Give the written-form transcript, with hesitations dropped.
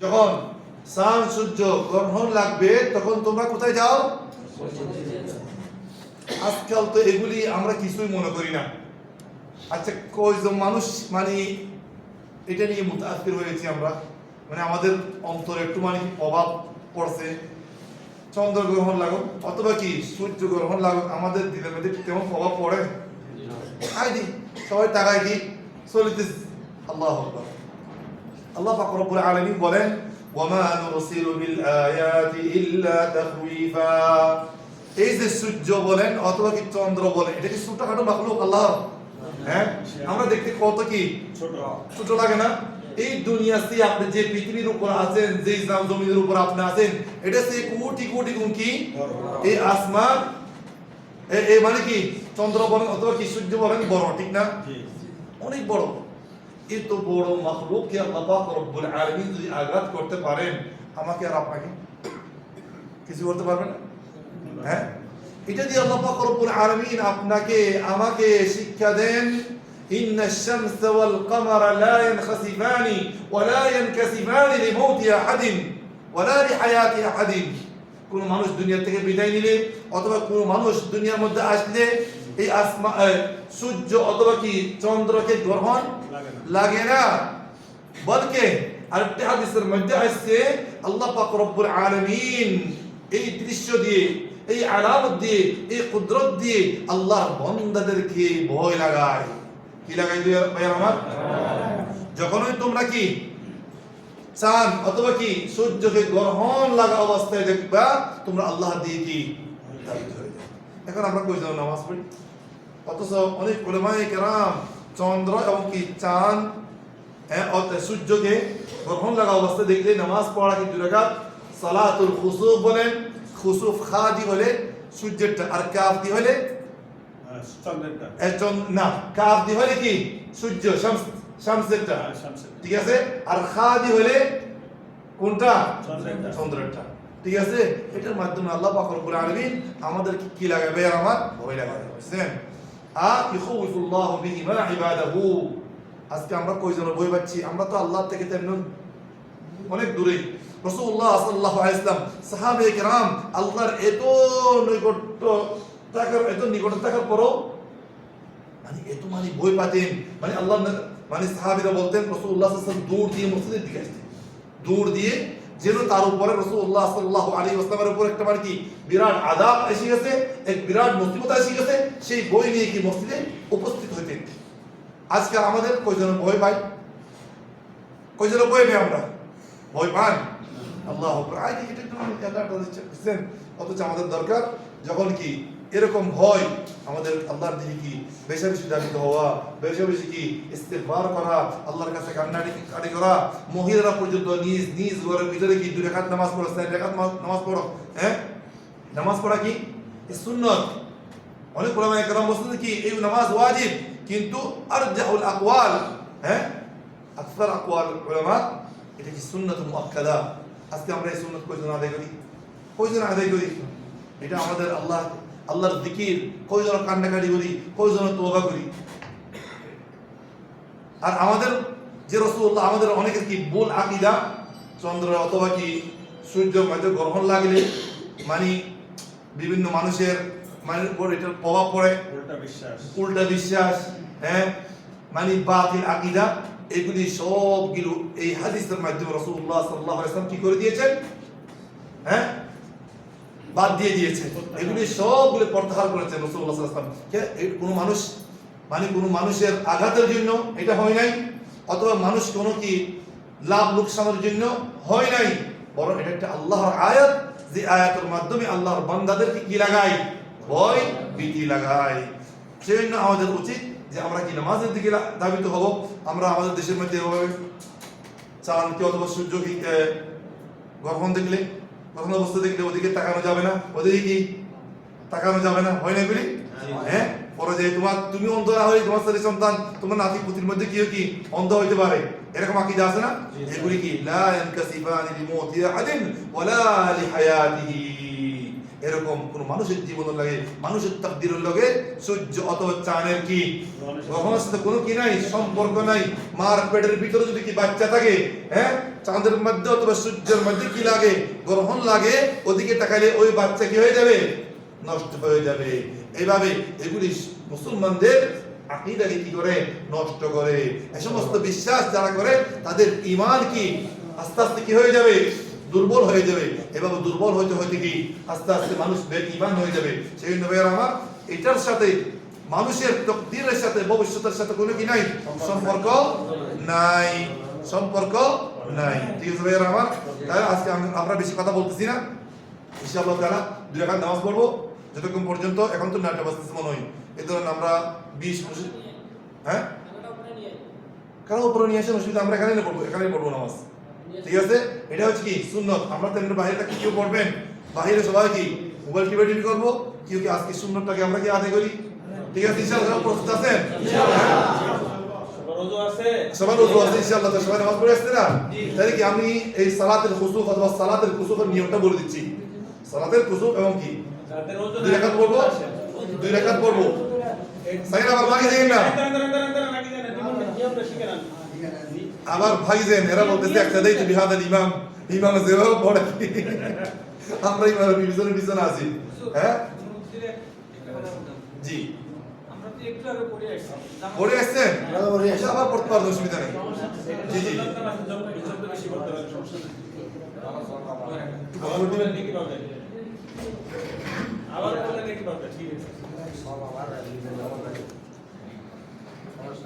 যখন চাঁদ সূর্য গ্রহণ লাগবে তখন তোমরা কোথায় যাও? আজকাল তো এগুলি আমরা কিছুই মনে করি না। আচ্ছা, কয়জন মানুষ মানে এটা নিয়ে মুতাআসসির হয়েছি আমরা, মানে আমাদের অন্তরে একটু মানে প্রভাব পড়ছে, চন্দ্রগ্রহণ লাগুক অথবা কি সূর্য গ্রহণ লাগুক আমাদের দিনের মধ্যে তেমন প্রভাব পড়ে? আইডি সবাই টাকায় কি চলিতেছে। আল্লাহু আকবার। আল্লাহ পাক রব্বুল আলামিন বলেন, ওয়ামা নুরসিলু বিল আয়াতি ইল্লা তাখওয়িফা। এই যে সূর্য বলেন অথবা কি চন্দ্র বলেন, এটা কি ছোটখাটো মাখলুক আল্লাহ? হ্যাঁ, আমরা দেখতে কত কি ছোট লাগে না? এই দুনিয়াতে আপনি যে পৃথিবীর উপর আছেন, যে জমিনের উপর আপনি আছেন, এটা সে কোটি কোটি গুণ কি এই আসমান, এই মানে কি চন্দ্র বলেন অথবা কি সূর্য বলেন বড়, ঠিক না? অনেক বড়। এত বড় মাখলুককে আল্লাহ পাক রব্বুল আলামিন যদি আঘাত করতে পারেন, আমাকে আর আপনাকে কিছু করতে পারবেন না? হ্যাঁ, এটা দিয়ে আল্লাহ পাক রব্বুল আলামিন আপনাকে আমাকে শিক্ষা দেন, ইন্নাশ শামসা ওয়াল কামারা লা ইয়ানখাসিফানি ওয়া লা ইয়ানকাসিফানি লিমাউতি আহাদিন ওয়া লা লিহায়াতি আহাদিন। কোন মানুষ দুনিয়া থেকে বিদায় নিলে অথবা কোন মানুষ দুনিয়ার মধ্যে আসলে এই সূর্য অথবা কি চন্দ্রকে গ্রহণ লাগে না, বলকে আরেকটা হাদিসের মধ্যে আসছে আল্লাহ পাক রব্বুল আলামিন এই দৃশ্য দিয়ে, এই আলামত দিয়ে, এই কুদরত দিয়ে আল্লাহর বান্দাদেরকে ভয় লাগায়। কি লাগাই দিয়ে ভাই আমার? যখনই তোমরা কি চাঁদ অথবা কি সূর্যকে গ্রহণ লাগা অবস্থায় দেখবা, তোমরা আল্লাহ দিয়ে কি দাবিত হয়ে যাবে। এখন আমরা কয়জন নামাজ পড়ি, অথচ অনেক উলামায়ে কেরাম চন্দ্র এবং কি চাঁদ সূর্যকে গ্রহণ লাগা অবস্থায় দেখলে নামাজ পড়া কি 2 রাকাত সালাতুল খুসুফ বলেন। খুসুফ খাদি হলে সূর্যেরটা, আর কাফ দি হলে চন্দ্রেরটা। না, কাফ দি হলে কি সূর্য শামসেরটা, ঠিক আছে? আর খাদি হলে কোনটা? চন্দ্রেরটা, ঠিক আছে? এটার মাধ্যমে আল্লাহ পাক রব্বুল আলামিন আমাদের কি লাগাবে? আর আমার ভয় লাগাবে। বুঝছেন? ইখউফুল্লাহু বিহিমা ইবাদাহু। আজকে আমরা কয়জন ভয় পাচ্ছি? আমরা তো আল্লাহ থেকে তেমন অনেক দূরে। রাসূলুল্লাহ সাল্লাল্লাহু আলাইহি ওয়াসাল্লাম, সাহাবায়ে কেরাম আল্লাহর এত নিকট থাকার পরও মানে এত মানে ভয় পাতেন, মানে আল্লাহ মানে সাহাবীরা বলতেন রাসূলুল্লাহ সাল্লাল্লাহু আলাইহি ওয়াসাল্লাম দৌড় দিয়ে মসজিদের দিকে আসতেন, দৌড় দিয়ে, যেন তার উপরে রাসূলুল্লাহ সাল্লাল্লাহু আলাইহি ওয়াসাল্লামের উপর একটা মানে কি বিরাট আযাব এসে গেছে, এক বিরাট মুসিবত এসে গেছে, সেই ভয় নিয়ে কি মসজিদে উপস্থিত হইতেন। আজকে আমাদের কয়জন ভয় পাই? কয়জন ভয় পাই? আমরা ভয় পান? আল্লাহু আকবার। আই এটা একটু এলাটা দিচ্ছেন, অথচ আমাদের দরকার যখন কি এরকম ভয়, আমাদের আল্লাহর দিকে কি বেশি বেশি দাবিত হওয়া, বেশি বেশি কি ইস্তিগফার করা, আল্লাহর কাছে কান্নাকাটি করা। মহিলারা পর্যন্ত নিজ নিজ ঘরের ভিতরে কি 2 রাকাত নামাজ পড়ো, 4 রাকাত নামাজ পড়ো। হ্যাঁ, নামাজ পড়া কি সুন্নাত। অনেক উলামায়ে কেরাম বলেন কি এই নামাজ ওয়াজিব, কিন্তু আরজাহুল আকওয়াল, হ্যাঁ আকসার আকওয়াল উলামা, এটা কি সুন্নাত মুআক্কাদা। আজকে আমরা এই সুন্নাত কয়জন আদায় করি? কয়জন আদায় করি? এটা আমাদের আল্লাহর জিকির, কয়জন কান্নাকাটি করি, কয়জন তওবা করি। আর আমাদের যে রাসূলুল্লাহ, আমাদের অনেকের কি ভুল আকীদা, চন্দ্র অথবা কি সূর্য মধ্যে গ্রহণ লাগলে মানে বিভিন্ন মানুষের মানে উপর এটার প্রভাব পড়ে, উল্টা বিশ্বাস, হ্যাঁ মানে বাতিল আকীদা। এগুলি সবগুলো এই হাদিসের মাধ্যমে রাসূলুল্লাহ সাল্লাল্লাহু আলাইহি ওয়াসাল্লাম কি করে দিয়েছেন? হ্যাঁ, বাদ দিয়ে দিয়েছেন। এগুলি সবগুলো প্রত্যাহার করেছেন রাসূলুল্লাহ সাল্লাল্লাহু আলাইহি ওয়াসাল্লাম। কোনো মানুষ মানে কোনো মানুষের আঘাতের জন্য এটা হয় নাই, অথবা মানুষ কোনো কি লাভ লোকসানের জন্য হয় নাই, বরং এটা একটা আল্লাহর আয়াত, যে আয়াতের মাধ্যমে আল্লাহর বান্দাদেরকে কি লাগায়? ভয় ভীতি লাগায়। সেজন্য আমাদের উচিত যে আমরা কি নামাজের দিকে ধাবিত হব। আমরা আমাদের দেশের মধ্যে চাঁদকে অথবা সূর্যকে গ্রহণ দেখলে, গ্রহণ অবস্থা দেখলে ওদিকে তাকানো যাবে না, ওদিকে কি তাকানো যাবে না, হয় না এগুলি? হ্যাঁ, পরে যে তুমি অন্ধ না হয়ে তোমার ছেলে সন্তান, তোমার নাতি পুতির মধ্যে কি অন্ধ হইতে পারে, এরকম আকীদা আছে না? এগুলি কি লা ইয়ানকাসিফানি লিমাউতি আহাদিন ওয়া লা লিহায়াতিহি। এরকম কোন মানুষের জীবনের লাগে মানুষের তাকদীরের লগে সূর্য অথবা চাঁদের কি গ্রহণের সাথে কোনো কি নাই, সম্পর্ক নাই। মার পেটের ভিতরে যদি কি বাচ্চা থাকে, হ্যাঁ, চাঁদের মধ্যে অথবা সূর্যের মধ্যে কি লাগে, গ্রহণ লাগে, ওদিকে তাকালে ওই বাচ্চা কি হয়ে যাবে, নষ্ট হয়ে যাবে। এইভাবে এগুলি মুসলমানদের আকীদাকে কি করে, নষ্ট করে। এই সমস্ত বিশ্বাস যারা করে তাদের ঈমান কি আস্তে আস্তে কি হয়ে যাবে, দুর্বল হয়ে যাবে। এভাবে দুর্বল হইতে হইতে কি আস্তে আস্তে মানুষ বেঈমান হয়ে যাবে। সেই জন্য ভাইয়েরা আমার, এটার সাথে মানুষের তাকদীরের সাথে ভবিষ্যতের সাথে কোনো কি নাই, সম্পর্ক নাই, সম্পর্ক নাই। ঠিক আছে ভাইয়েরা আমার, তাহলে আজকে আমরা বেশি কথা বলতেছি না, ইনশাআল্লাহ তাআলা 2 রাকাত নামাজ পড়বো যতক্ষণ পর্যন্ত, এখন তো 9টা বাজতেছে মনে হয়, এই ধরুন আমরা 20 হ্যাঁ কারো উপরে নিয়ে আসেন, অসুবিধা, আমরা এখানেই পড়বো নামাজ। ঠিক আছে, এটা হচ্ছে কি সুন্নত। আমরা তো এমনি বাইরে থাকি, কেউ পড়বেন বাইরে, সবাই কি মোবাইল টিভি করবো, কেউ কি আজকে সুন্নতটাকে আমরা কি আদায় করি। ঠিক আছে, ইনশাআল্লাহ প্রস্তুত আছেন? সবার ওযু আছে ইনশাআল্লাহ, তো সবাই নামাজ পড়ে আসছে না? তাহলে কি আমি এই সালাতের খুসুফ অথবা সালাতের কুসুফের নিয়মটা বলে দিচ্ছি। সালাতের কুসুফ এবং কি 2 রাকাত পড়বো, 2 রাকাত পড়বো। সাইন আবার ভাগি যাই না, আবার ভাগি যান। এরা বলতেছে একটা দেই তো বিহাদাল ইমাম, ইমাম যেভাবে পড়ে আমরা ইমামের পিছনে আছি। হ্যাঁ জি, আমরা তো একটু আগে পড়ে আসছেন, আবার পড়তে পারবো, অসুবিধা নেই। জি জি, আবার বললে নাকি পাবে, ঠিক আছে।